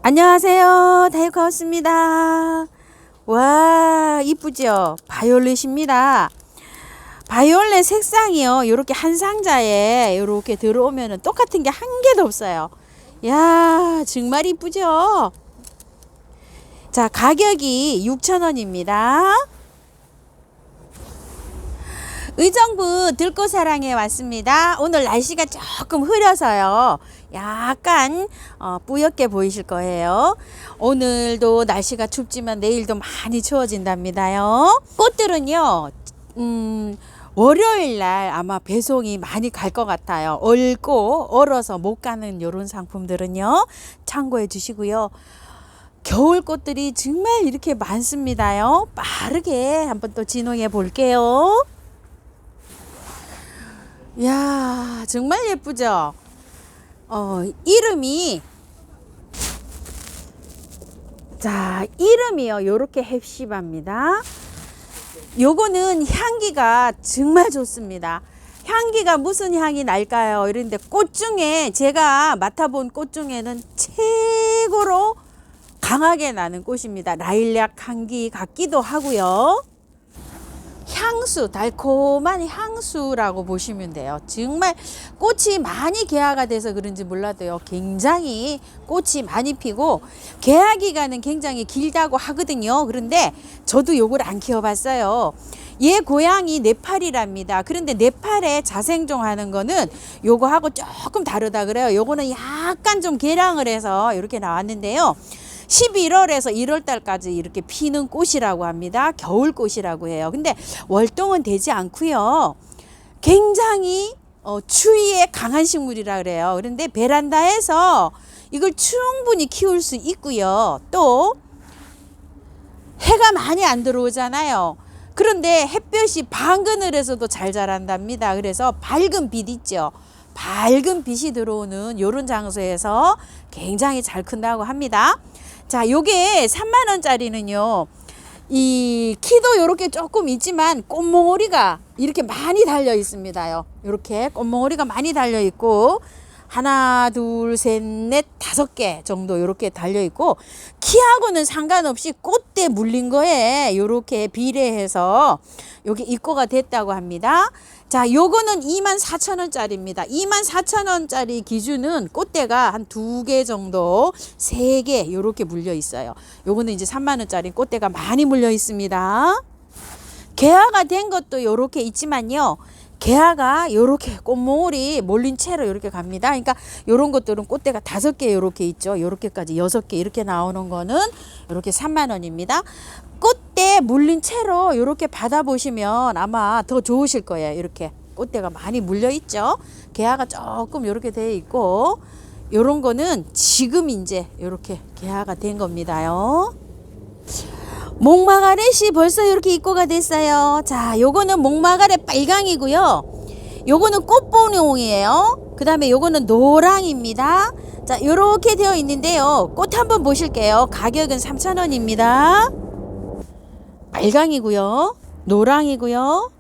안녕하세요. 다이어카우스입니다. 와, 이쁘죠? 바이올렛입니다. 바이올렛 색상이요. 이렇게 한 상자에 이렇게 들어오면은 똑같은 게 한 개도 없어요. 야, 정말 이쁘죠? 자, 가격이 6,000원입니다. 의정부 들꽃사랑에 왔습니다. 오늘 날씨가 조금 흐려서요. 약간 뿌옇게 보이실 거예요. 오늘도 날씨가 춥지만 내일도 많이 추워진답니다요. 꽃들은요. 월요일 날 아마 배송이 많이 갈 것 같아요. 얼어서 못 가는 이런 상품들은요. 참고해 주시고요. 겨울 꽃들이 정말 이렇게 많습니다요. 빠르게 한번 또 진홍해 볼게요. 이야, 정말 예쁘죠? 이름이요. 요렇게 햅시바입니다. 요거는 향기가 정말 좋습니다. 향기가 무슨 향이 날까요? 이런데 꽃 중에 제가 맡아본 꽃 중에는 최고로 강하게 나는 꽃입니다. 라일락 향기 같기도 하고요. 향수, 달콤한 향수라고 보시면 돼요. 정말 꽃이 많이 개화가 돼서 그런지 몰라도요. 굉장히 꽃이 많이 피고 개화 기간은 굉장히 길다고 하거든요. 그런데 저도 요걸 안 키워봤어요. 얘 고향이 네팔이랍니다. 그런데 네팔에 자생종하는 거는 요거하고 조금 다르다 그래요. 요거는 약간 좀 개량을 해서 이렇게 나왔는데요. 11월에서 1월달까지 이렇게 피는 꽃이라고 합니다. 겨울꽃이라고 해요. 근데 월동은 되지 않고요. 굉장히 추위에 강한 식물이라 그래요. 그런데 베란다에서 이걸 충분히 키울 수 있고요. 또 해가 많이 안 들어오잖아요. 그런데 햇볕이 반그늘에서도 잘 자란답니다. 그래서 밝은 빛 있죠. 밝은 빛이 들어오는 이런 장소에서 굉장히 잘 큰다고 합니다. 자, 요게 3만원짜리는요, 이 키도 이렇게 조금 있지만 꽃몽오리가 이렇게 많이 달려 있습니다요. 이렇게 꽃몽오리가 많이 달려 있고, 하나, 둘, 셋, 넷, 5개 정도 이렇게 달려 있고, 키하고는 상관없이 꽃대 물린 거에 이렇게 비례해서 여기 입고가 됐다고 합니다. 자, 요거는 24,000원짜리입니다. 24,000원짜리 기준은 꽃대가 한 2개 정도, 3개 이렇게 물려 있어요. 요거는 이제 3만원짜리 꽃대가 많이 물려 있습니다. 개화가 된 것도 요렇게 있지만요. 개화가 요렇게 꽃몽울이 몰린 채로 이렇게 갑니다. 그러니까 요런 것들은 꽃대가 5개 요렇게 있죠. 요렇게까지 6개 이렇게 나오는 거는 요렇게 3만원입니다. 꽃대 물린 채로 이렇게 받아보시면 아마 더 좋으실 거예요. 이렇게 꽃대가 많이 물려 있죠. 개화가 조금 이렇게 되어 있고, 요런 거는 지금 이제 이렇게 개화가 된 겁니다요. 목마가렛이 벌써 이렇게 입고가 됐어요. 자, 요거는 목마가렛 빨강이고요. 요거는 꽃봉용이에요. 그 다음에 요거는 노랑입니다. 자, 요렇게 되어 있는데요. 꽃 한번 보실게요. 가격은 3,000원입니다. 빨강이고요. 노랑이고요.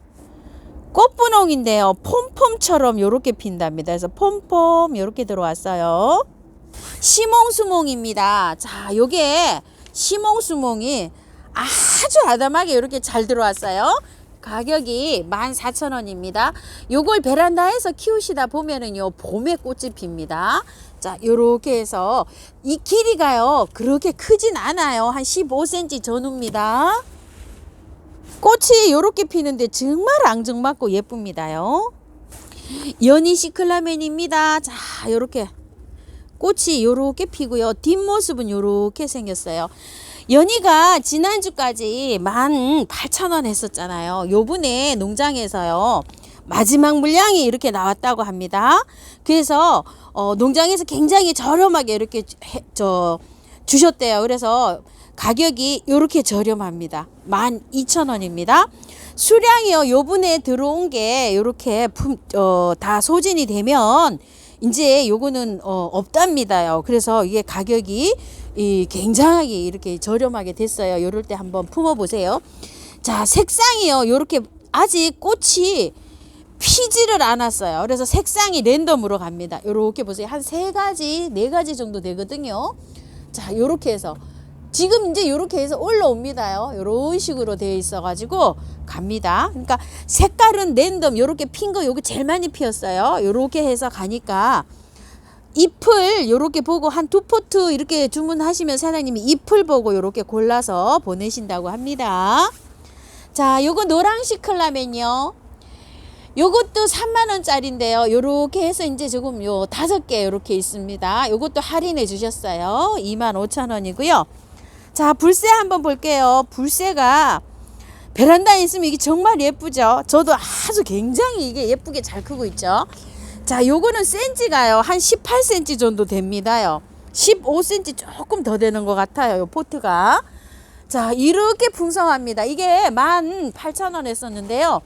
꽃분홍인데요. 폼폼처럼 요렇게 핀답니다. 그래서 폼폼 요렇게 들어왔어요. 시몽수몽입니다. 자, 요게 시몽수몽이 아주 아담하게 이렇게 잘 들어왔어요. 가격이 14,000원입니다. 요걸 베란다에서 키우시다 보면은요, 봄에 꽃이 핍니다. 자, 요렇게 해서 이 길이가요, 그렇게 크진 않아요. 한 15cm 전후입니다. 꽃이 요렇게 피는데 정말 앙증맞고 예쁩니다요. 연희 시클라멘입니다. 자, 요렇게 꽃이 요렇게 피고요. 뒷모습은 요렇게 생겼어요. 연희가 지난주까지 18,000원 했었잖아요. 요번에 농장에서요, 마지막 물량이 이렇게 나왔다고 합니다. 그래서 농장에서 굉장히 저렴하게 이렇게 주셨대요. 그래서 가격이 이렇게 저렴합니다. 12,000원입니다. 수량이요, 요번에 들어온 게 이렇게 다 소진이 되면 이제 요거는 없답니다요. 그래서 이게 가격이 굉장하게 이렇게 저렴하게 됐어요. 요럴 때 한번 품어 보세요. 자, 색상이요, 요렇게 아직 꽃이 피지를 않았어요. 그래서 색상이 랜덤으로 갑니다. 요렇게 보세요. 한 3가지, 4가지 정도 되거든요. 자, 요렇게 해서 지금 이제 요렇게 해서 올라옵니다요. 요런 식으로 되어 있어 가지고 갑니다. 그러니까 색깔은 랜덤 요렇게 핀 거 요거 제일 많이 피었어요. 요렇게 해서 가니까 잎을 요렇게 보고 한 2포트 이렇게 주문하시면 사장님이 잎을 보고 요렇게 골라서 보내신다고 합니다. 자, 요거 노랑 시클라멘요. 요것도 3만원짜리인데요. 요렇게 해서 이제 조금 요 5개 요렇게 있습니다. 요것도 할인해 주셨어요. 25,000원이고요. 자, 불새 한번 볼게요. 불새가 베란다에 있으면 이게 정말 예쁘죠. 저도 아주 굉장히 이게 예쁘게 잘 크고 있죠. 자, 요거는 센치가요 한 18cm 정도 됩니다요. 15cm 조금 더 되는 것 같아요. 요 포트가. 자, 이렇게 풍성합니다. 이게 18,000원 했었는데요.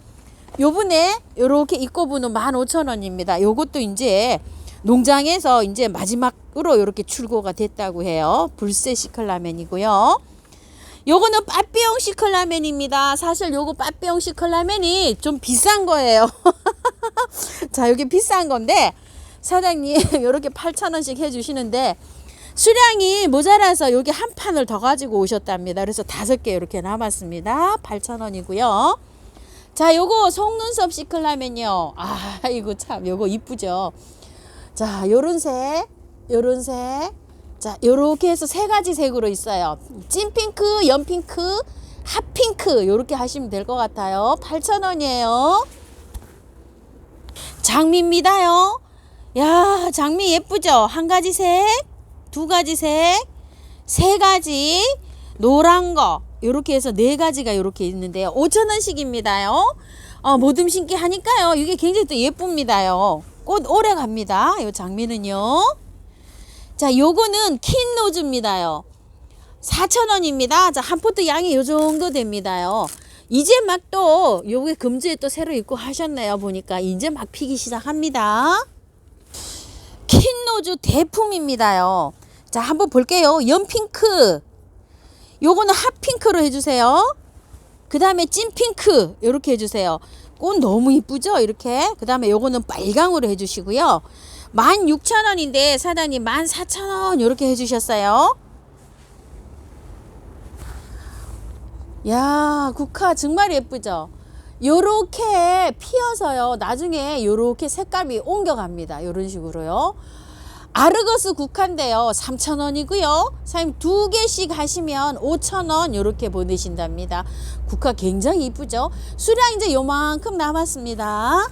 요번에 요렇게 입고분은 15,000원입니다. 요것도 이제 농장에서 이제 마지막으로 요렇게 출고가 됐다고 해요. 불새 시클라멘이고요. 요거는 빠삐용 시클라멘입니다. 사실 요거 빠삐용 시클라멘이 좀 비싼 거예요. 자, 여기 비싼 건데 사장님 요렇게 8,000원씩 해주시는데 수량이 모자라서 여기 한 판을 더 가지고 오셨답니다. 그래서 5개 이렇게 남았습니다. 8,000원이고요. 자, 요거 속눈썹 시클라멘요. 아이고 참 요거 이쁘죠. 자, 요런 색, 요런 색. 자, 요렇게 해서 3가지 색으로 있어요. 찐핑크, 연핑크, 핫핑크 요렇게 하시면 될 것 같아요. 8,000원이에요. 장미입니다요. 야, 장미 예쁘죠? 1가지 색, 2가지 색, 3가지 노란 거 요렇게 해서 4가지가 요렇게 있는데요. 5,000원씩입니다요. 모듬 심기 하니까요. 이게 굉장히 또 예쁩니다요. 꽃 오래 갑니다. 요 장미는요. 자, 요거는 킨 노즈입니다요. 4,000원입니다. 자, 한 포트 양이 요 정도 됩니다요. 이제 막 또 요게 금주에 또 새로 입고 하셨네요. 보니까 이제 막 피기 시작합니다. 킨 노즈 대품입니다요. 자, 한번 볼게요. 연핑크. 요거는 핫핑크로 해주세요. 그 다음에 찐핑크 요렇게 해주세요. 꽃 너무 이쁘죠? 이렇게. 그 다음에 요거는 빨강으로 해주시고요. 16,000원인데 사장님 14,000원 요렇게 해주셨어요. 야, 국화 정말 예쁘죠? 요렇게 피어서요. 나중에 요렇게 색감이 옮겨갑니다. 요런 식으로요. 아르거스 국화인데요. 3,000원이고요. 사장님 2개씩 하시면 5,000원 요렇게 보내신답니다. 국화 굉장히 이쁘죠? 수량 이제 요만큼 남았습니다.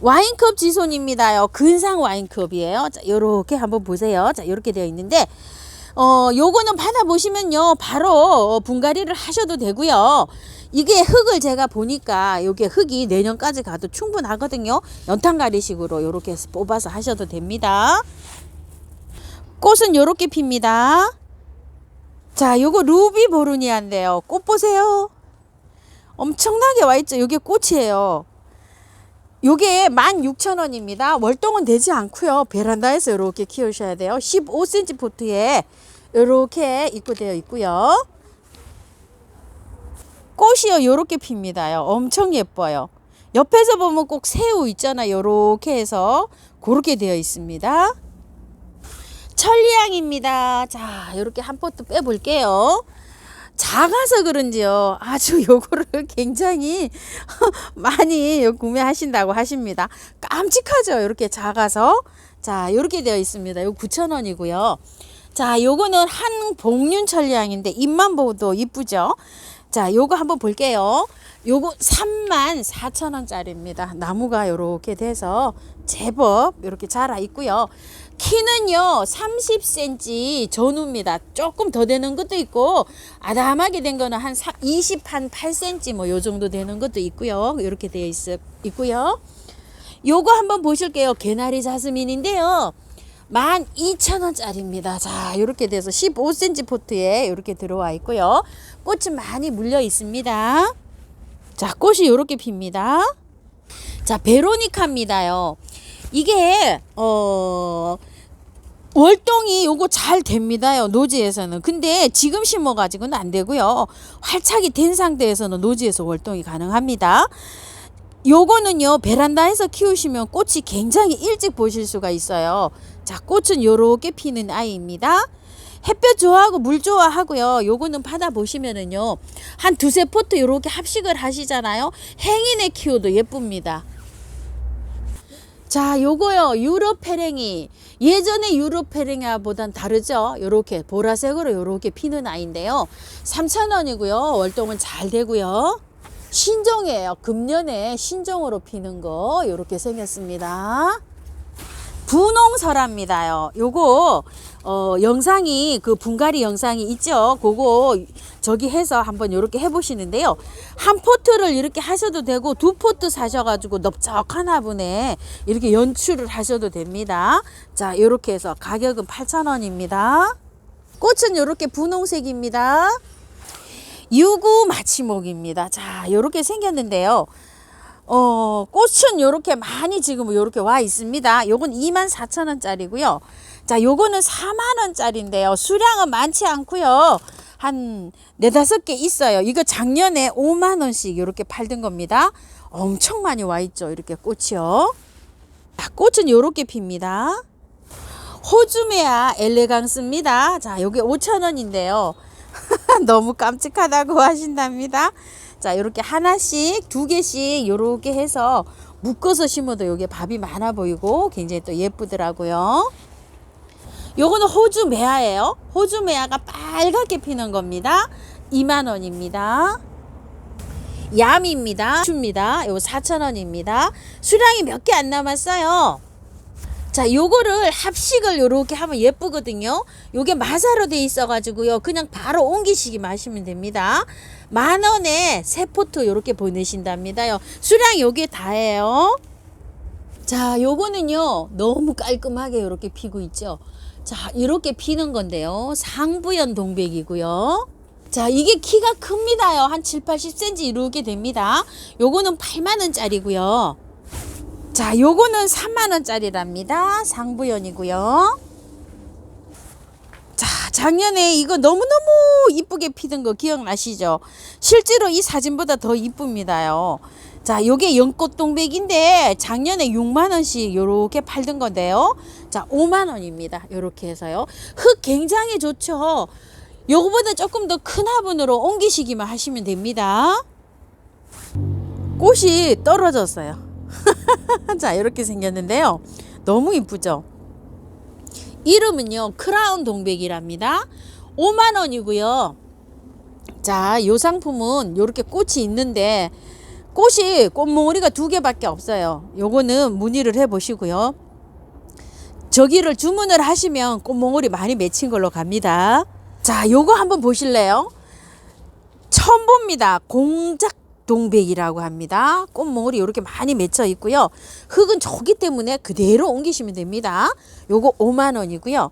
와인컵 지손입니다요. 근상 와인컵이에요. 자, 요렇게 한번 보세요. 자, 요렇게 되어 있는데 요거는 받아보시면요 바로 분갈이를 하셔도 되고요. 이게 흙을 제가 보니까 요게 흙이 내년까지 가도 충분하거든요. 연탄가리식으로 요렇게 해서 뽑아서 하셔도 됩니다. 꽃은 요렇게 핍니다. 자, 요거 루비 보르니아인데요. 꽃 보세요. 엄청나게 와있죠. 요게 꽃이에요. 요게 16,000원입니다. 월동은 되지 않고요. 베란다에서 이렇게 키우셔야 돼요. 15cm 포트에 이렇게 입고되어 있고요. 꽃이요 요렇게 핍니다요. 엄청 예뻐요. 옆에서 보면 꼭 새우 있잖아요. 요렇게 해서 그렇게 되어 있습니다. 천리향입니다. 자, 요렇게 한 포트 빼볼게요. 작아서 그런지요 아주 요거를 굉장히 많이 구매하신다고 하십니다. 깜찍하죠. 이렇게 작아서. 자, 요렇게 되어 있습니다. 요 9,000원이고요. 자, 요거는 한 복륜 천리향인데 잎만 보도 이쁘죠. 자, 요거 한번 볼게요. 요거 34,000원짜리입니다. 나무가 요렇게 돼서 제법 이렇게 자라 있고요. 키는요 30cm 전후입니다. 조금 더 되는 것도 있고 아담하게 된 거는 한 28cm 뭐 요 정도 되는 것도 있고요. 이렇게 되어 있고요. 요거 한번 보실게요. 개나리 자스민인데요. 12,000원짜리입니다. 자, 이렇게 돼서 15cm 포트에 이렇게 들어와 있고요. 꽃이 많이 물려 있습니다. 자, 꽃이 이렇게 핍니다. 자, 베로니카입니다요. 이게 월동이 요거 잘 됩니다요. 노지에서는. 근데 지금 심어 가지고는 안 되고요. 활착이 된 상태에서는 노지에서 월동이 가능합니다. 요거는요 베란다에서 키우시면 꽃이 굉장히 일찍 보실 수가 있어요. 자, 꽃은 요렇게 피는 아이입니다. 햇볕 좋아하고 물 좋아하고요. 요거는 받아보시면은요 한 두세 포트 요렇게 합식을 하시잖아요. 행인에 키워도 예쁩니다. 자, 요거요 유럽 페랭이. 예전에 유럽 페랭이보단 다르죠. 요렇게 보라색으로 요렇게 피는 아이인데요 3,000원이고요 월동은 잘 되고요. 신종이에요. 금년에 신종으로 피는 거 요렇게 생겼습니다. 분홍설화입니다요. 요거 영상이 그 분갈이 영상이 있죠. 그거 저기 해서 한번 요렇게 해보시는데요. 한 포트를 이렇게 하셔도 되고 두 포트 사셔가지고 넓적한 화분에 이렇게 연출을 하셔도 됩니다. 자, 요렇게 해서 가격은 8,000원입니다. 꽃은 요렇게 분홍색입니다. 유구 마치목입니다. 자, 요렇게 생겼는데요. 꽃은 요렇게 많이 지금 요렇게 와 있습니다. 요건 24,000원짜리고요. 자, 요거는 4만원짜리인데요. 수량은 많지 않고요. 한 4-5개 있어요. 이거 작년에 5만원씩 요렇게 팔던 겁니다. 엄청 많이 와 있죠. 이렇게 꽃이요. 자, 꽃은 요렇게 핍니다. 호주메아 엘레강스입니다. 자, 요게 5,000원인데요. 너무 깜찍하다고 하신답니다. 자, 이렇게 하나씩 2개씩 요렇게 해서 묶어서 심어도 요게 밥이 많아 보이고 굉장히 또 예쁘더라고요. 요거는 호주 메아예요. 호주 메아가 빨갛게 피는 겁니다. 2만원입니다. 얌입니다. 줍니다. 요거 4,000원입니다. 수량이 몇 개 안 남았어요. 자, 요거를 합식을 요렇게 하면 예쁘거든요. 요게 마사로 돼 있어 가지고요 그냥 바로 옮기시기만 하시면 됩니다. 10,000원에 3포트 요렇게 보내신답니다요. 수량 요게 다예요. 자, 요거는요 너무 깔끔하게 요렇게 피고 있죠. 자, 이렇게 피는 건데요 상부연 동백이고요. 자, 이게 키가 큽니다요. 한 7-80cm 이렇게 됩니다. 요거는 8만원짜리고요. 자, 요거는 3만원짜리랍니다. 상부연이고요. 자, 작년에 이거 너무너무 이쁘게 피던 거 기억나시죠? 실제로 이 사진보다 더 이쁩니다요. 자, 요게 연꽃동백인데 작년에 6만원씩 요렇게 팔던 건데요. 자, 5만원입니다. 요렇게 해서요. 흙 굉장히 좋죠? 요거보다 조금 더 큰 화분으로 옮기시기만 하시면 됩니다. 꽃이 떨어졌어요. 자, 이렇게 생겼는데요. 너무 이쁘죠? 이름은요 크라운 동백이랍니다. 5만원이고요. 자, 요 상품은 요렇게 꽃이 있는데 꽃이 꽃몽우리가 2개밖에 없어요. 요거는 문의를 해 보시고요. 저기를 주문을 하시면 꽃몽우리 많이 맺힌 걸로 갑니다. 자, 요거 한번 보실래요? 처음 봅니다. 공작 동백이라고 합니다. 꽃몽울이 이렇게 많이 맺혀 있고요. 흙은 좋기 때문에 그대로 옮기시면 됩니다. 요거 5만원이고요.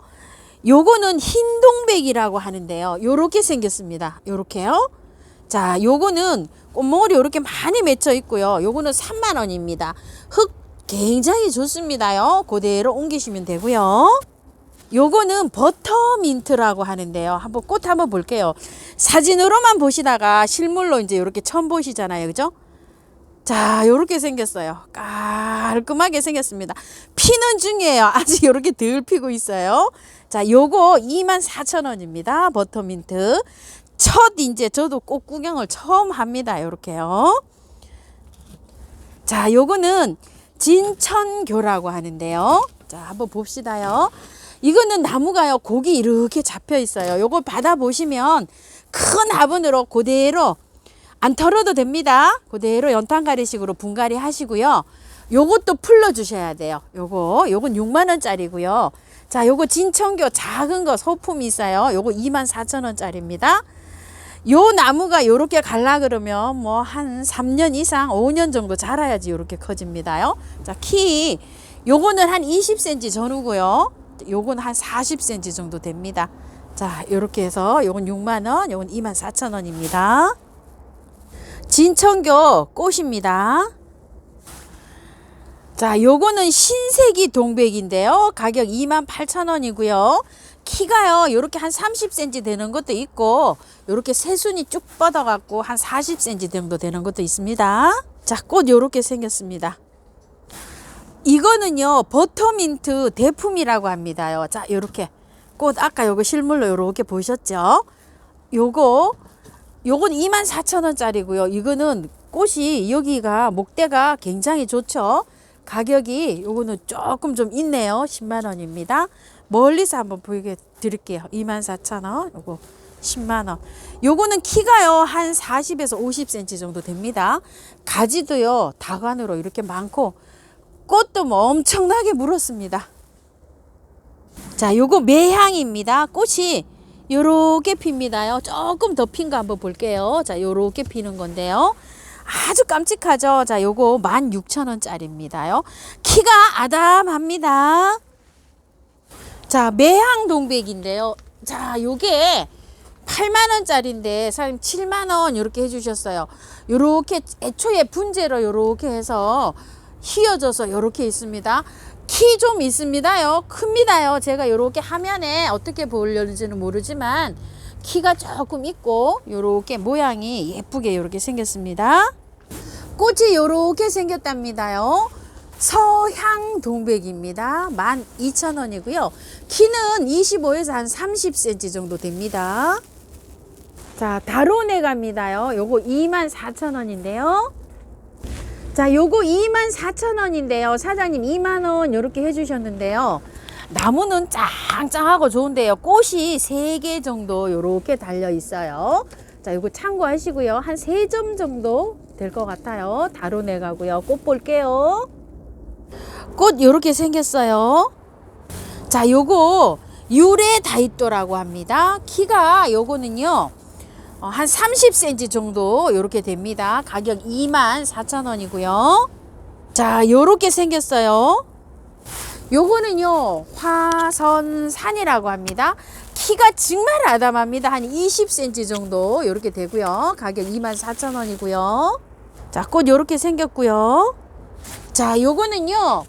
요거는 흰 동백이라고 하는데요. 요렇게 생겼습니다. 요렇게요. 자, 요거는 꽃몽울이 이렇게 많이 맺혀 있고요. 요거는 3만원입니다. 흙 굉장히 좋습니다요. 그대로 옮기시면 되고요. 요거는 버터민트라고 하는데요. 한번 꽃 한번 볼게요. 사진으로만 보시다가 실물로 이제 이렇게 처음 보시잖아요. 그죠? 자, 요렇게 생겼어요. 깔끔하게 생겼습니다. 피는 중이에요. 아직 요렇게 덜 피고 있어요. 자, 요거 24,000원입니다. 버터민트. 이제 저도 꽃 구경을 처음 합니다. 요렇게요. 자, 요거는 진천교라고 하는데요. 자, 한번 봅시다요. 이거는 나무가요 곡이 이렇게 잡혀 있어요. 요걸 받아 보시면 큰 화분으로 그대로 안 털어도 됩니다. 그대로 연탄가리식으로 분갈이 하시고요. 요것도 풀러 주셔야 돼요. 요건 6만원짜리고요. 자, 요거 진천교 작은 거 소품이 있어요. 요거 24,000원짜리입니다. 요 나무가 요렇게 갈라 그러면 뭐 한 3년 이상 5년 정도 자라야지 요렇게 커집니다요. 자, 키 요거는 한 20cm 전후고요. 요건 한 40cm 정도 됩니다. 자, 요렇게 해서 요건 6만원, 요건 24,000원입니다. 진천교 꽃입니다. 자, 요거는 신세기 동백인데요. 가격 28,000원이고요. 키가요, 요렇게 한 30cm 되는 것도 있고, 요렇게 새순이 쭉 뻗어갖고 한 40cm 정도 되는 것도 있습니다. 자, 꽃 요렇게 생겼습니다. 이거는요 버터민트 대품이라고 합니다요. 자, 요렇게 꽃 아까 요거 실물로 요렇게 보셨죠? 요건 24,000원짜리고요. 이거는 꽃이 여기가 목대가 굉장히 좋죠. 가격이 요거는 조금 좀 있네요. 10만 원입니다. 멀리서 한번 보이게 드릴게요. 24,000원. 요거 10만 원. 요거는 키가요 한 40에서 50cm 정도 됩니다. 가지도요 다관으로 이렇게 많고 꽃도 뭐 엄청나게 물었습니다. 자, 요거 매향입니다. 꽃이 요렇게 핍니다요. 조금 더 핀 거 한번 볼게요. 자, 요렇게 피는 건데요. 아주 깜찍하죠. 자, 요거 16,000원짜리입니다요. 키가 아담합니다. 자, 매향 동백인데요. 자, 요게 8만원짜리인데 사장님 7만원 요렇게 해주셨어요. 요렇게 애초에 분재로 요렇게 해서 휘어져서 요렇게 있습니다. 키 좀 있습니다요. 큽니다요. 제가 요렇게 화면에 어떻게 보려는지는 모르지만 키가 조금 있고 요렇게 모양이 예쁘게 요렇게 생겼습니다. 꽃이 요렇게 생겼답니다요. 서향 동백입니다. 12,000원이고요. 키는 25에서 한 30cm 정도 됩니다. 자, 다로네 갑니다요. 요거 24,000원인데요. 자, 요거 24,000원인데요. 사장님 2만원 요렇게 해주셨는데요. 나무는 짱짱하고 좋은데요. 꽃이 3개 정도 요렇게 달려 있어요. 자, 요거 참고하시고요. 한 3점 정도 될 것 같아요. 다로네 가고요. 꽃 볼게요. 꽃 요렇게 생겼어요. 자, 요거 유레 다이또라고 합니다. 키가 요거는요 한 30cm 정도 이렇게 됩니다. 가격 24,000원이고요. 자, 요렇게 생겼어요. 요거는요 화선산이라고 합니다. 키가 정말 아담합니다. 한 20cm 정도 이렇게 되고요. 가격 24,000원이고요. 자, 꽃 요렇게 생겼고요. 자, 요거는요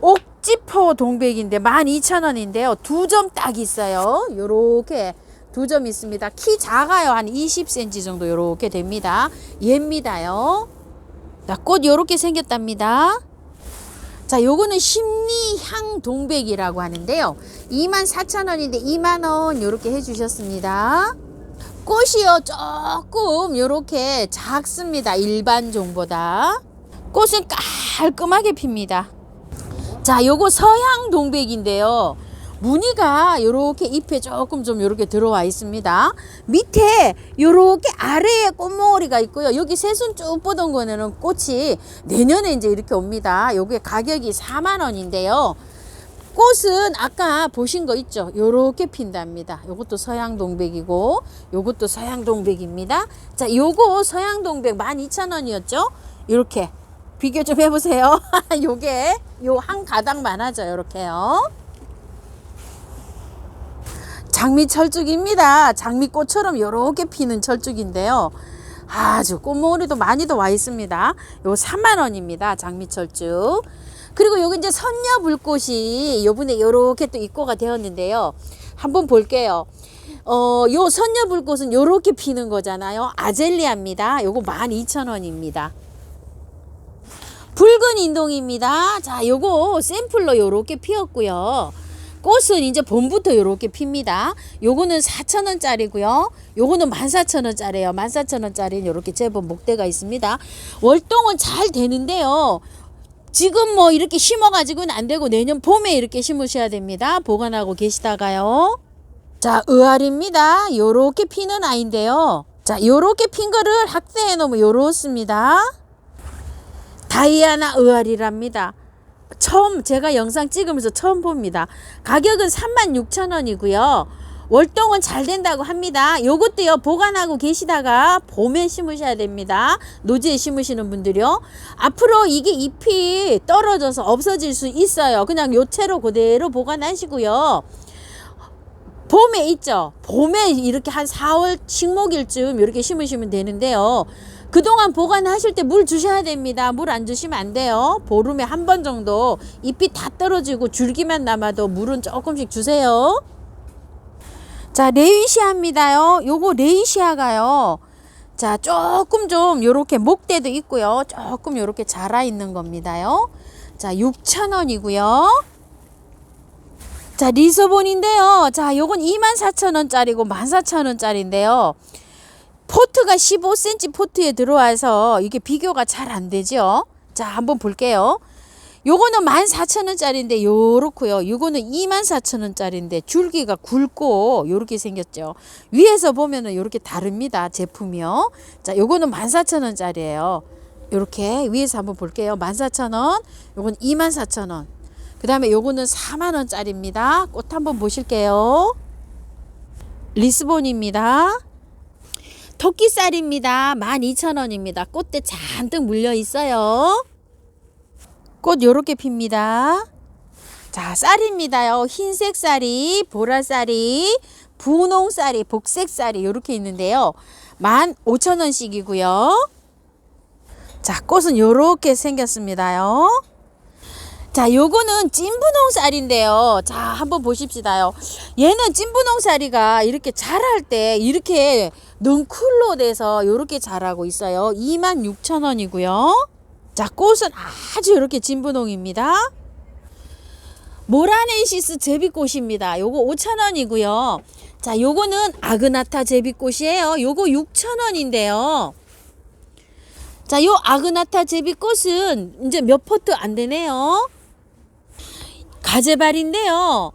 옥지포 동백인데 12,000원인데요. 2점 딱 있어요. 요렇게 2점 있습니다. 키 작아요. 한 20cm 정도 요렇게 됩니다. 얘입니다요. 자, 꽃 요렇게 생겼답니다. 자, 요거는 심리향 동백이라고 하는데요. 24,000원인데 2만원 요렇게 해주셨습니다. 꽃이요 조금 요렇게 작습니다. 일반 종보다. 꽃은 깔끔하게 핍니다. 자, 요거 서향 동백인데요. 무늬가 요렇게 잎에 조금 좀 요렇게 들어와 있습니다. 밑에 요렇게 아래에 꽃모리가 있고요. 여기 새순 쭉 뻗은 거는 꽃이 내년에 이제 이렇게 옵니다. 요게 가격이 4만원인데요. 꽃은 아까 보신 거 있죠? 요렇게 핀답니다. 요것도 서양동백이고 요것도 서양동백입니다. 자, 요거 서양동백 12,000원이었죠? 요렇게 비교 좀 해보세요. 요게 요 한 가닥만 하죠. 요렇게요. 장미 철쭉입니다. 장미꽃처럼 요렇게 피는 철쭉인데요. 아주 꽃모리도 많이도 와 있습니다. 요 3만원입니다. 장미 철쭉. 그리고 여기 이제 선녀불꽃이 요번에 요렇게 또 입고가 되었는데요. 한번 볼게요. 요 선녀불꽃은 요렇게 피는 거잖아요. 아젤리아입니다. 요거 12,000원입니다. 붉은 인동입니다. 자, 요거 샘플로 요렇게 피었고요. 꽃은 이제 봄부터 이렇게 핍니다. 요거는 4,000원짜리고요. 요거는 14,000원짜리예요. 14,000원짜리는 이렇게 제법 목대가 있습니다. 월동은 잘 되는데요. 지금 뭐 이렇게 심어가지고는 안 되고 내년 봄에 이렇게 심으셔야 됩니다. 보관하고 계시다가요. 자, 의알입니다. 요렇게 피는 아이인데요. 자, 요렇게 핀 거를 확대해 놓으면 요렇습니다. 다이아나 의알이랍니다. 처음 제가 영상 찍으면서 처음 봅니다. 가격은 36,000원이고요. 월동은 잘 된다고 합니다. 요것도요 보관하고 계시다가 봄에 심으셔야 됩니다. 노지에 심으시는 분들이요. 앞으로 이게 잎이 떨어져서 없어질 수 있어요. 그냥 요 채로 그대로 보관하시고요. 봄에 있죠. 봄에 이렇게 한 4월 식목일쯤 이렇게 심으시면 되는데요. 그동안 보관하실 때 물 주셔야 됩니다. 물 안 주시면 안 돼요. 보름에 한 번 정도 잎이 다 떨어지고 줄기만 남아도 물은 조금씩 주세요. 자, 레이시아입니다요. 요거 레이시아가요. 자, 조금 좀 요렇게 목대도 있고요. 조금 요렇게 자라 있는 겁니다요. 자, 6,000원이고요. 자, 리서본인데요. 자, 요건 24,000원짜리고 14,000원짜리인데요. 포트가 15cm 포트에 들어와서 이게 비교가 잘 안 되죠. 자, 한번 볼게요. 요거는 14,000원짜리인데 요렇고요. 요거는 24,000원짜리인데 줄기가 굵고 요렇게 생겼죠. 위에서 보면은 요렇게 다릅니다. 제품이요. 자, 요거는 14,000원짜리예요. 요렇게 위에서 한번 볼게요. 14,000원. 요건 24,000원. 그 다음에 요거는 4만원짜리입니다. 꽃 한번 보실게요. 리스본입니다. 토끼쌀입니다. 12,000원입니다. 꽃대 잔뜩 물려 있어요. 꽃 요렇게 핍니다. 자, 쌀입니다요. 흰색 쌀이, 보라 쌀이, 분홍 쌀이, 복색 쌀이 요렇게 있는데요. 15,000원씩이고요. 자, 꽃은 요렇게 생겼습니다요. 자, 요거는 찐분홍 쌀인데요. 자, 한번 보십시다요. 얘는 찐분홍 쌀이가 이렇게 자랄 때 이렇게 넝쿨로 돼서 요렇게 자라고 있어요. 26,000원이고요. 자, 꽃은 아주 이렇게 진분홍입니다. 모라넨시스 제비꽃입니다. 요거 5,000원이고요. 자, 요거는 아그나타 제비꽃이에요. 요거 6,000원인데요. 자, 요 아그나타 제비꽃은 이제 몇 포트 안 되네요. 가재발인데요.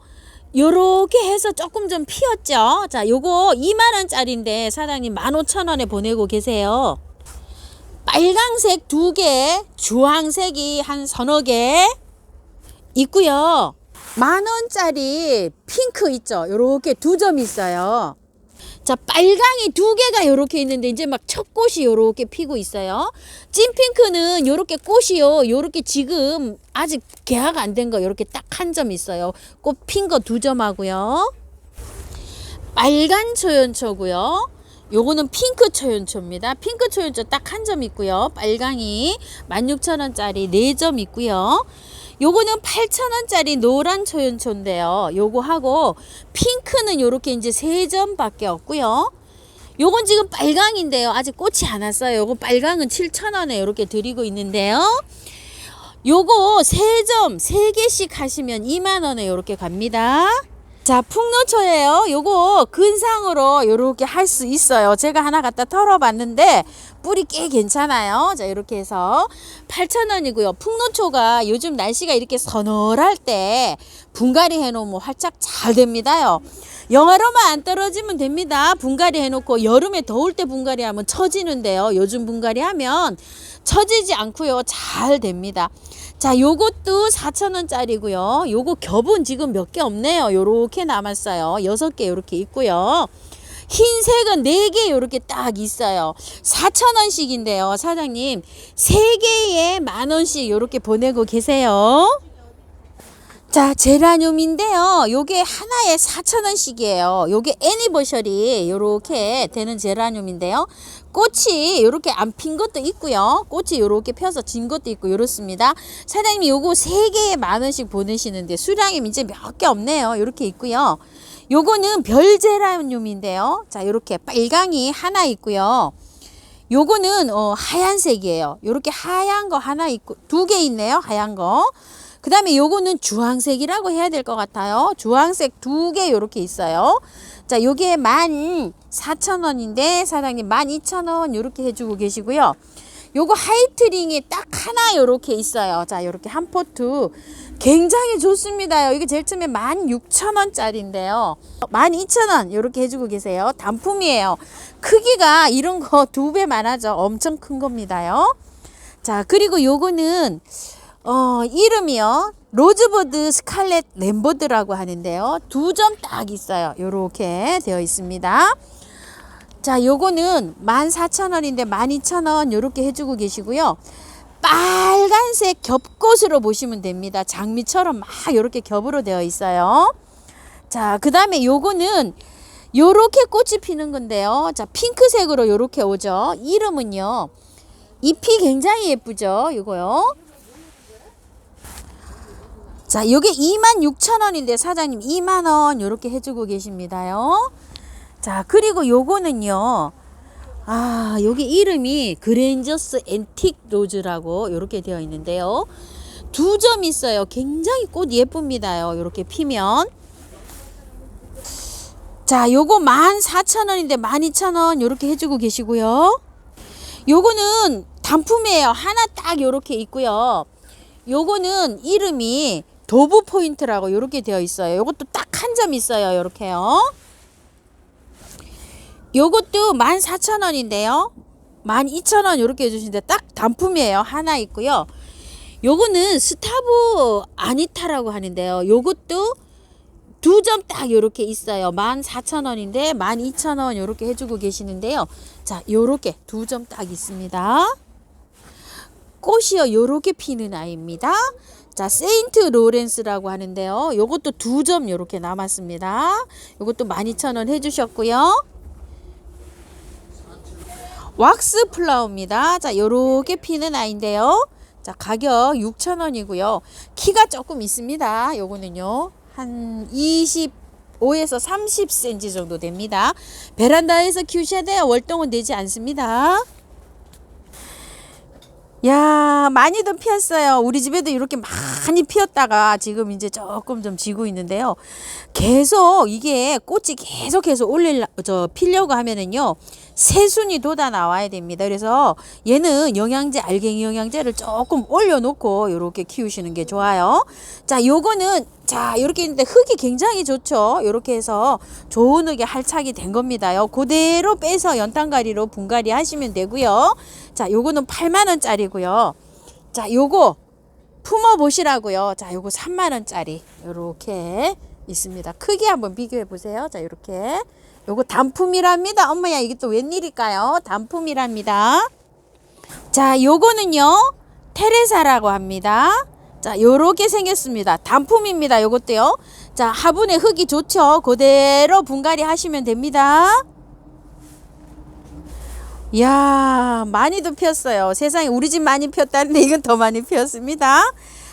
요렇게 해서 조금 좀 피었죠. 자, 요거 2만원짜리인데 사장님 15,000원에 보내고 계세요. 빨강색 2개, 주황색이 한 서너 개 있고요. 10,000원짜리 핑크 있죠. 요렇게 2점 있어요. 자, 빨강이 2개가 요렇게 있는데 이제 막 첫 꽃이 요렇게 피고 있어요. 찐핑크는 요렇게 꽃이요. 요렇게 지금 아직 개화가 안 된 거 요렇게 딱 한 점 있어요. 꽃 핀 거 2점 하고요. 빨간 초연초고요. 요거는 핑크 초연초입니다. 핑크 초연초 딱 한 점 있고요. 빨강이 16,000원짜리 4점 있고요. 요거는 8,000원짜리 노란 초연초인데요. 요거 하고 핑크는 요렇게 이제 3점 밖에 없고요. 요건 지금 빨강인데요. 아직 꽃이 안 왔어요. 요거 빨강은 7,000원에 요렇게 드리고 있는데요. 요거 3점 3개씩 하시면 2만원에 요렇게 갑니다. 자, 풍노초예요. 요거 근상으로 요렇게 할 수 있어요. 제가 하나 갖다 털어봤는데 뿌리 꽤 괜찮아요. 자, 이렇게 해서 8,000원이고요. 풍노초가 요즘 날씨가 이렇게 서늘할 때 분갈이 해놓으면 활짝 잘 됩니다요. 영하로만 안 떨어지면 됩니다. 분갈이 해놓고 여름에 더울 때 분갈이 하면 처지는데요. 요즘 분갈이 하면 처지지 않고요. 잘 됩니다. 자, 요것도 4,000원짜리고요. 요거 겹은 지금 몇 개 없네요. 요렇게 남았어요. 6개 요렇게 있고요. 흰색은 4개 요렇게 딱 있어요. 4,000원씩인데요. 사장님 3개에 만원씩 요렇게 보내고 계세요. 자, 제라늄인데요. 요게 하나에 4,000원씩이에요. 요게 애니버셔리 요렇게 되는 제라늄인데요. 꽃이 요렇게 안 핀 것도 있고요. 꽃이 요렇게 펴서 진 것도 있고 요렇습니다. 사장님이 요거 3개에 만원씩 보내시는데 수량이 이제 몇 개 없네요. 요렇게 있고요. 요거는 별제라늄인데요. 자, 요렇게 빨강이 하나 있고요. 요거는 하얀색이에요. 요렇게 하얀 거 하나 있고 2개 있네요. 하얀 거. 그 다음에 요거는 주황색이라고 해야 될 것 같아요. 주황색 2개 요렇게 있어요. 자, 요게 14,000원인데 사장님 12,000원 요렇게 해주고 계시고요. 요거 하이트링이 딱 하나 요렇게 있어요. 자, 요렇게 한 포트 굉장히 좋습니다. 이게 제일 처음에 16,000원짜리인데요. 12,000원 요렇게 해주고 계세요. 단품이에요. 크기가 이런 거 2배만 하죠. 엄청 큰 겁니다요. 자, 그리고 요거는 이름이요. 로즈버드 스칼렛 램버드라고 하는데요. 2점 딱 있어요. 요렇게 되어 있습니다. 자, 요거는 14,000원인데 12,000원 요렇게 해주고 계시고요. 빨간색 겹꽃으로 보시면 됩니다. 장미처럼 막 요렇게 겹으로 되어 있어요. 자, 그 다음에 요거는 요렇게 꽃이 피는 건데요. 자, 핑크색으로 요렇게 오죠. 이름은요. 잎이 굉장히 예쁘죠. 요거요. 자, 요게 26,000원인데 사장님 2만원 요렇게 해주고 계십니다요. 자, 그리고 요거는요. 아, 여기 이름이 그랜저스 앤틱 로즈라고 이렇게 되어 있는데요. 2점 있어요. 굉장히 꽃 예쁩니다요. 이렇게 피면. 자, 요거 14,000원인데 12,000원 이렇게 해주고 계시고요. 요거는 단품이에요. 하나 딱 요렇게 있고요. 요거는 이름이 도브 포인트라고 이렇게 되어 있어요. 요것도 딱 한 점 있어요. 요렇게요. 요것도 14,000원인데요. 12,000원 이렇게 해주시는데 딱 단품이에요. 하나 있고요. 요거는 스타브 아니타라고 하는데요. 요것도 2점 딱 요렇게 있어요. 14,000원인데 12,000원 요렇게 해주고 계시는데요. 자, 요렇게 2점 딱 있습니다. 꽃이요 요렇게 피는 아이입니다. 자, 세인트 로렌스라고 하는데요. 요것도 2점 요렇게 남았습니다. 요것도 12,000원 해주셨고요. 왁스 플라워입니다. 자, 요렇게 피는 아이인데요. 자, 가격 6,000원이고요. 키가 조금 있습니다. 요거는요. 한 25에서 30cm 정도 됩니다. 베란다에서 키우셔야 돼요. 월동은 되지 않습니다. 야, 많이도 피었어요. 우리 집에도 이렇게 많이 피었다가 지금 이제 조금 좀 지고 있는데요. 계속 이게 꽃이 계속해서 피려고 하면은요, 새순이 돋아 나와야 됩니다. 그래서 얘는 영양제, 알갱이 영양제를 조금 올려놓고 이렇게 키우시는 게 좋아요. 자, 요거는 자, 이렇게 있는데 흙이 굉장히 좋죠. 이렇게 해서 좋은 흙에 할착이 된 겁니다요. 그대로 빼서 연탄가리로 분갈이 하시면 되고요. 자, 요거는 8만원짜리고요. 자, 요거 품어 보시라고요. 자, 요거 3만원짜리 요렇게 있습니다. 크기 한번 비교해 보세요. 자, 요렇게 요거 단품이랍니다. 엄마야, 이게 또 웬일일까요? 단품이랍니다. 자, 요거는요 테레사라고 합니다. 자, 요렇게 생겼습니다. 단품입니다. 요것도요. 자, 화분에 흙이 좋죠. 그대로 분갈이 하시면 됩니다. 이야, 많이도 피었어요. 세상에, 우리 집 많이 피었다는데 이건 더 많이 피었습니다.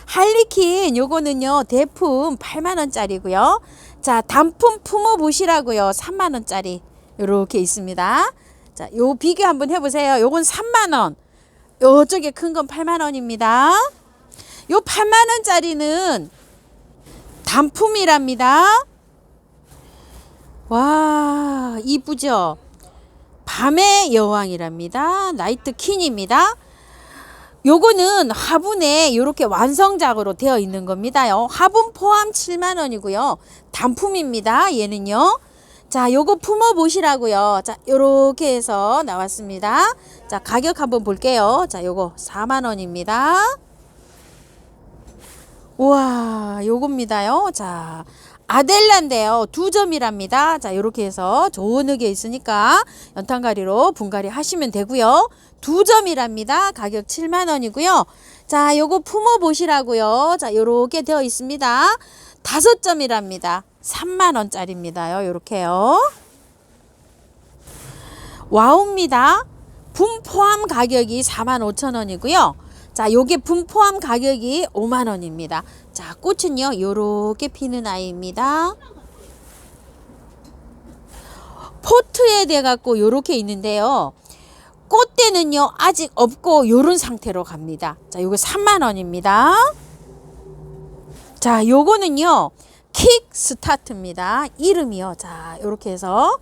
할리퀸 요거는요 대품 8만원짜리고요. 자, 단품 품어 보시라고요. 3만원짜리 요렇게 있습니다. 자, 요 비교 한번 해보세요. 요건 3만원, 요쪽에 큰 건 8만원입니다. 요 8만원짜리는 단품이랍니다. 와, 이쁘죠? 밤의 여왕이랍니다. 나이트 퀸입니다. 요거는 화분에 이렇게 완성작으로 되어 있는 겁니다요. 화분 포함 7만원이고요. 단품입니다. 얘는요. 자, 요거 품어 보시라고요. 자, 요렇게 해서 나왔습니다. 자, 가격 한번 볼게요. 자, 요거 4만원입니다. 우와, 요겁니다요. 자, 아델란데요. 2점이랍니다. 자, 요렇게 해서 좋은 흙에 있으니까 연탄가리로 분갈이 하시면 되고요. 2점이랍니다. 가격 7만원이고요. 자, 요거 품어 보시라고요. 자, 요렇게 되어 있습니다. 5점이랍니다. 3만원짜리입니다요. 요렇게요. 와우입니다. 분 포함 가격이 45,000원이고요. 자, 요게 분 포함 가격이 5만원입니다. 자, 꽃은요 요렇게 피는 아이입니다. 포트에 돼 갖고 요렇게 있는데요. 꽃대는요 아직 없고 요런 상태로 갑니다. 자, 요거 3만원입니다. 자, 요거는요 킥 스타트입니다. 이름이요. 자, 요렇게 해서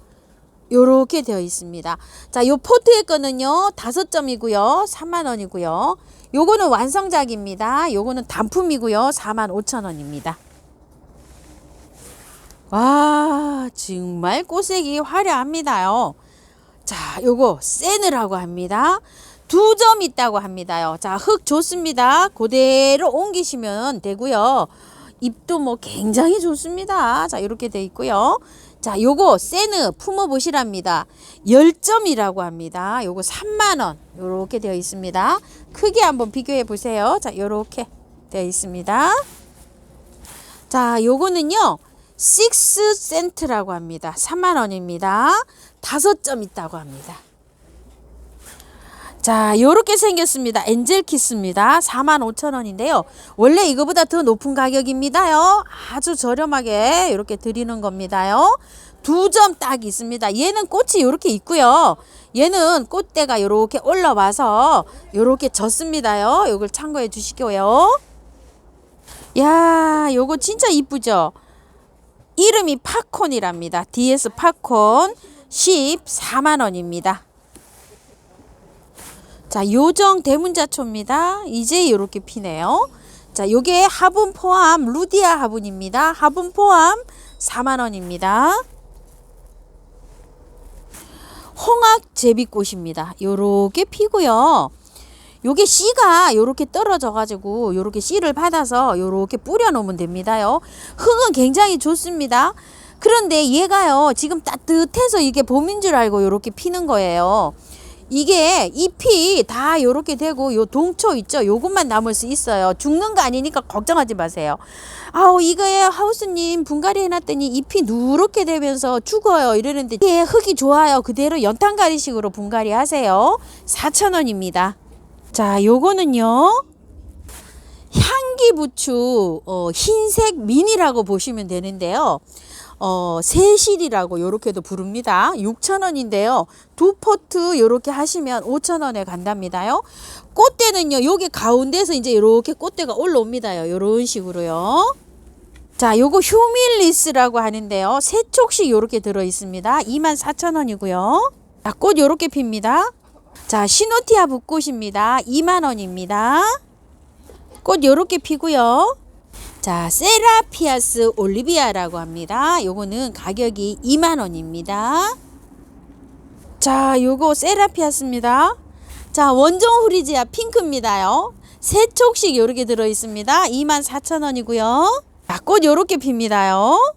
요렇게 되어 있습니다. 자, 요 포트의 거는요 5점이고요. 3만원이고요. 요거는 완성작입니다. 요거는 단품이고요. 45,000원입니다. 와, 정말 꽃색이 화려합니다요. 자, 요거 세느라고 합니다. 2점 있다고 합니다요. 자, 흙 좋습니다. 그대로 옮기시면 되고요. 잎도 뭐 굉장히 좋습니다. 자, 이렇게 돼 있고요. 자, 요거 세느 품어 보시랍니다. 10점이라고 합니다. 요거 3만원 요렇게 되어 있습니다. 크기 한번 비교해 보세요. 자, 요렇게 되어 있습니다. 자, 요거는요 6센트라고 합니다. 3만원입니다. 5점 있다고 합니다. 자, 요렇게 생겼습니다. 엔젤키스입니다. 45,000원인데요. 원래 이거보다 더 높은 가격입니다요. 아주 저렴하게 이렇게 드리는 겁니다요. 두 점 딱 있습니다. 얘는 꽃이 이렇게 있고요. 얘는 꽃대가 이렇게 올라와서 이렇게 졌습니다요. 요걸 참고해 주시고요. 야, 요거 진짜 이쁘죠? 이름이 팝콘이랍니다. DS 팝콘 14만 원입니다. 자, 요정 대문자초입니다. 이제 이렇게 피네요. 자, 요게 화분 포함 루디아 화분입니다. 화분 포함 4만 원입니다. 홍학 제비꽃입니다. 요렇게 피고요. 요게 씨가 요렇게 떨어져 가지고 요렇게 씨를 받아서 요렇게 뿌려 놓으면 됩니다요. 흙은 굉장히 좋습니다. 그런데 얘가요, 지금 따뜻해서 이게 봄인 줄 알고 요렇게 피는 거예요. 이게 잎이 다 요렇게 되고 요 동초 있죠, 요것만 남을 수 있어요. 죽는 거 아니니까 걱정하지 마세요. 아우, 이거에 하우스님 분갈이 해놨더니 잎이 누렇게 되면서 죽어요 이러는데, 이게 흙이 좋아요. 그대로 연탄가리식으로 분갈이 하세요. 4,000원입니다. 자, 요거는요 향기부추 흰색 미니라고 보시면 되는데요. 새실이라고 요렇게도 부릅니다. 6,000원인데요. 두 포트 요렇게 하시면 5,000원에 간답니다요. 꽃대는요, 여기 가운데서 이제 요렇게 꽃대가 올라옵니다요. 요런 식으로요. 자, 요거 휴밀리스라고 하는데요. 세 촉씩 요렇게 들어 있습니다. 24,000원이고요. 자, 꽃 요렇게 핍니다. 자, 시노티아 붓꽃입니다. 2만 원입니다. 꽃 요렇게 피고요. 자, 세라피아스 올리비아라고 합니다. 요거는 가격이 2만 원입니다. 자, 요거 세라피아스입니다. 자, 원종 후리지아 핑크입니다요. 세 촉씩 요렇게 들어 있습니다. 24,000원이고요. 자, 꽃 요렇게 핍니다요.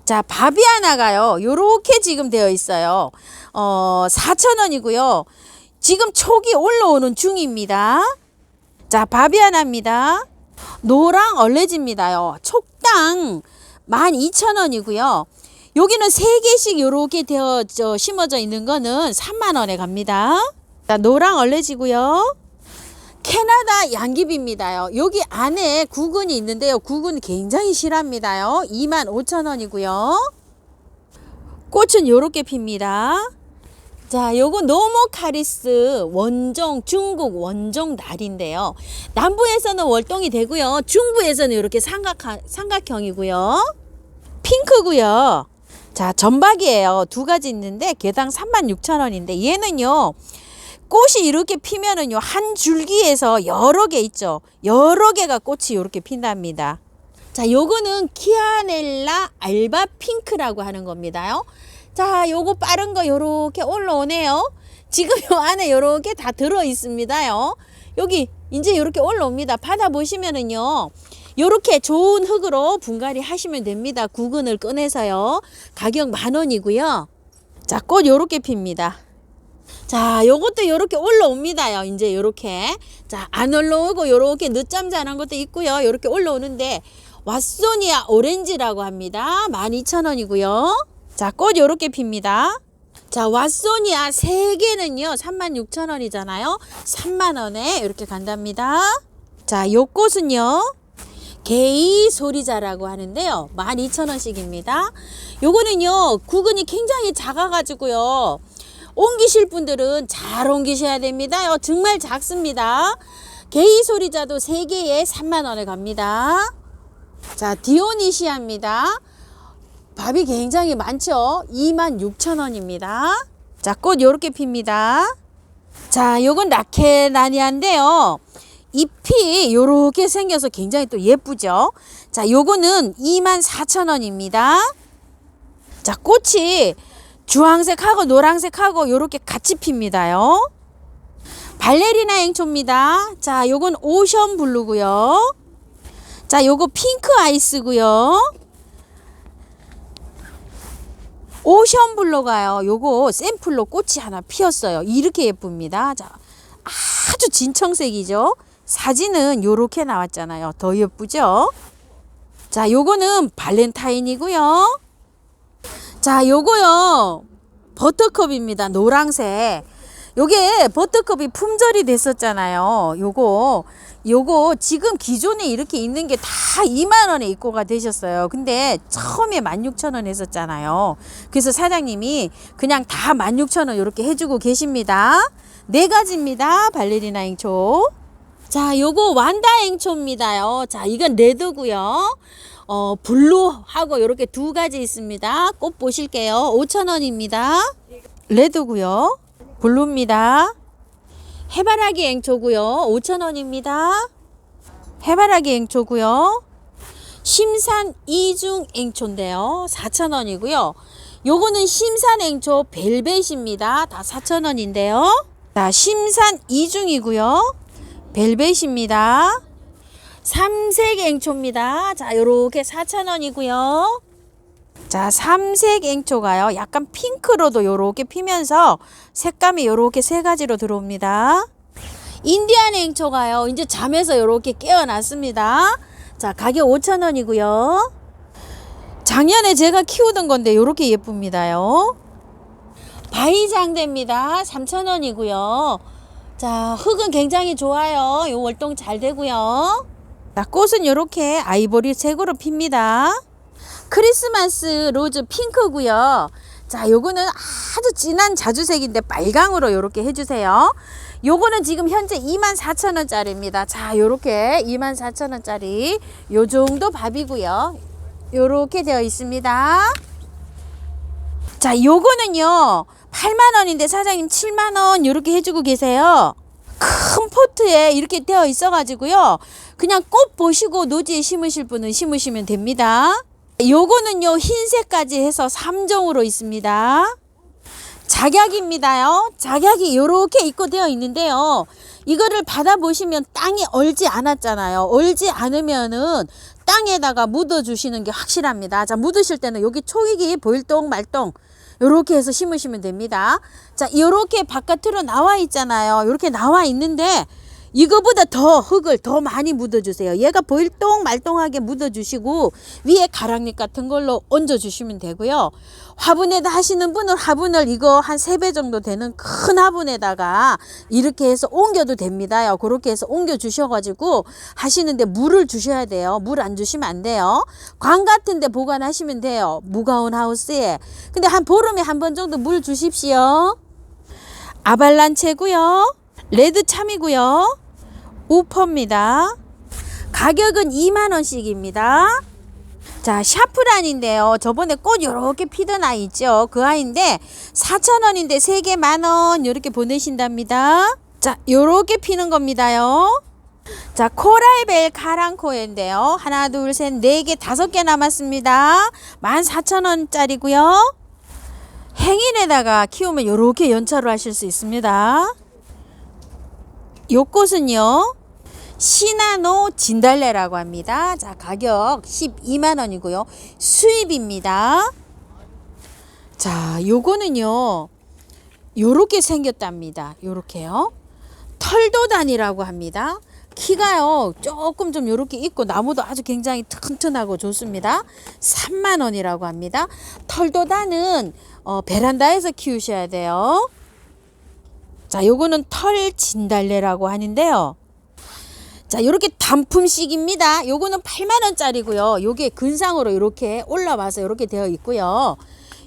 자, 바비아나가요, 요렇게 지금 되어 있어요. 4,000원이고요. 지금 촉이 올라오는 중입니다. 자, 바비아나입니다. 노랑 얼레지입니다요. 촉당 12,000원이고요. 여기는 3개씩 요렇게 되어 심어져 있는 거는 3만 원에 갑니다. 자, 노랑 얼레지고요. 캐나다 양귀비입니다요. 여기 안에 구근이 있는데요. 구근 굉장히 실합니다요. 25,000원이고요. 꽃은 요렇게 핍니다. 자, 요거 노모카리스 원종, 중국 원종 날인데요. 남부에서는 월동이 되고요. 중부에서는 이렇게 삼각형이고요. 핑크고요. 자, 전박이에요. 두 가지 있는데 개당 36,000원인데 얘는요, 꽃이 이렇게 피면은요, 한 줄기에서 여러 개 있죠. 여러 개가 꽃이 이렇게 핀답니다. 자, 요거는 키아넬라 알바 핑크라고 하는 겁니다요. 자, 요거 빠른 거 요렇게 올라오네요. 지금 요 안에 요렇게 다 들어 있습니다요. 여기 이제 요렇게 올라옵니다. 받아보시면은요, 요렇게 좋은 흙으로 분갈이 하시면 됩니다. 구근을 꺼내서요. 가격 10,000원이고요. 자, 꽃 요렇게 핍니다. 자, 요것도 요렇게 올라옵니다요. 이제 요렇게. 자, 안 올라오고 요렇게 늦잠 자는 것도 있고요. 요렇게 올라오는데 왓소니아 오렌지라고 합니다. 12,000원이고요. 자, 꽃 요렇게 핍니다. 자, 왓소니아 3개는요 36,000원이잖아요. 3만 원에 이렇게 간답니다. 자, 요 꽃은요 게이 소리자라고 하는데요. 12,000원씩입니다. 요거는요 구근이 굉장히 작아가지고요, 옮기실 분들은 잘 옮기셔야 됩니다. 정말 작습니다. 게이 소리자도 3개에 3만 원에 갑니다. 자, 디오니시아입니다. 밥이 굉장히 많죠. 26,000원입니다. 자, 꽃 요렇게 핍니다. 자, 요건 라케나니아인데요. 잎이 요렇게 생겨서 굉장히 또 예쁘죠. 자, 요거는 24,000원입니다. 자, 꽃이 주황색하고 노란색하고 요렇게 같이 핍니다요. 발레리나 행초입니다. 자, 요건 오션 블루고요. 자, 요거 핑크 아이스고요. 오션 블루가요, 요거 샘플로 꽃이 하나 피었어요. 이렇게 예쁩니다. 자, 아주 진청색이죠. 사진은 요렇게 나왔잖아요. 더 예쁘죠. 자, 요거는 발렌타인이고요. 자, 요거요 버터컵입니다. 노란색. 요게 버터컵이 품절이 됐었잖아요. 요거 지금 기존에 이렇게 있는 게 다 2만 원에 입고가 되셨어요. 근데 처음에 16,000원 했었잖아요. 그래서 사장님이 그냥 다 16,000원 이렇게 해주고 계십니다. 네 가지입니다. 발레리나 앵초. 자, 요거 완다 앵초입니다요. 자, 이건 레드고요. 블루하고 이렇게 두 가지 있습니다. 꽃 보실게요. 5,000원입니다. 레드고요. 블루입니다. 해바라기 앵초고요. 5,000원입니다. 해바라기 앵초고요. 심산 이중 앵초인데요. 4,000원이고요. 요거는 심산 앵초 벨벳입니다. 다 4,000원인데요. 자, 심산 이중이고요. 벨벳입니다. 삼색 앵초입니다. 자, 요렇게 4,000원이고요. 자, 삼색 앵초가요. 약간 핑크로도 요렇게 피면서 색감이 요렇게 세 가지로 들어옵니다. 인디안 앵초가요. 이제 잠에서 요렇게 깨어났습니다. 자, 가격 5,000원이고요. 작년에 제가 키우던 건데 요렇게 예쁩니다요. 바이장대입니다. 3,000원이고요. 자, 흙은 굉장히 좋아요. 요 월동 잘 되고요. 자, 꽃은 요렇게 아이보리 색으로 핍니다. 크리스마스 로즈 핑크고요. 자, 요거는 아주 진한 자주색인데 빨강으로 요렇게 해주세요. 요거는 지금 현재 24,000원짜리입니다. 자, 요렇게 24,000원짜리 요 정도 밥이고요. 요렇게 되어 있습니다. 자, 요거는요 8만원인데 사장님 7만원 요렇게 해주고 계세요. 큰 포트에 이렇게 되어 있어 가지고요, 그냥 꽃 보시고 노지에 심으실 분은 심으시면 됩니다. 요거는요 흰색까지 해서 3종으로 있습니다. 작약입니다요. 작약이 요렇게 입고되어 있는데요, 이거를 받아보시면 땅이 얼지 않았잖아요. 얼지 않으면은 땅에다가 묻어 주시는 게 확실합니다. 자, 묻으실 때는 여기 초익이 보일동 말동 요렇게 해서 심으시면 됩니다. 자, 요렇게 바깥으로 나와 있잖아요. 요렇게 나와 있는데 이거보다 더 흙을 더 많이 묻어주세요. 얘가 보일동 말동하게 묻어주시고 위에 가락잎 같은 걸로 얹어주시면 되고요. 화분에다 하시는 분은 화분을 이거 한 3배 정도 되는 큰 화분에다가 이렇게 해서 옮겨도 됩니다요. 그렇게 해서 옮겨 주셔가지고 하시는데 물을 주셔야 돼요. 물 안 주시면 안 돼요. 광 같은 데 보관하시면 돼요. 무거운 하우스에. 근데 한 보름에 한 번 정도 물 주십시오. 아발란체고요. 레드 참이고요. 우퍼입니다. 가격은 2만원씩입니다. 자, 샤프란인데요. 저번에 꽃 요렇게 피던 아이 있죠. 그 아이인데 4,000원인데 3개 만원 요렇게 보내신답니다. 자, 요렇게 피는 겁니다요. 자, 코랄벨 카랑코에인데요. 하나, 둘, 셋, 4개, 5개 남았습니다. 14,000원짜리고요. 행인에다가 키우면 요렇게 연차로 하실 수 있습니다. 요 꽃은요 시나노 진달래라고 합니다. 자, 가격 12만원이고요. 수입입니다. 자, 요거는요 요렇게 생겼답니다. 요렇게요. 털도단이라고 합니다. 키가요 조금 좀 요렇게 있고 나무도 아주 굉장히 튼튼하고 좋습니다. 3만원이라고 합니다. 털도단은 베란다에서 키우셔야 돼요. 자, 요거는 털 진달래라고 하는데요. 자, 요렇게 단품씩입니다. 요거는 8만원짜리고요. 요게 근상으로 이렇게 올라와서 이렇게 되어 있고요.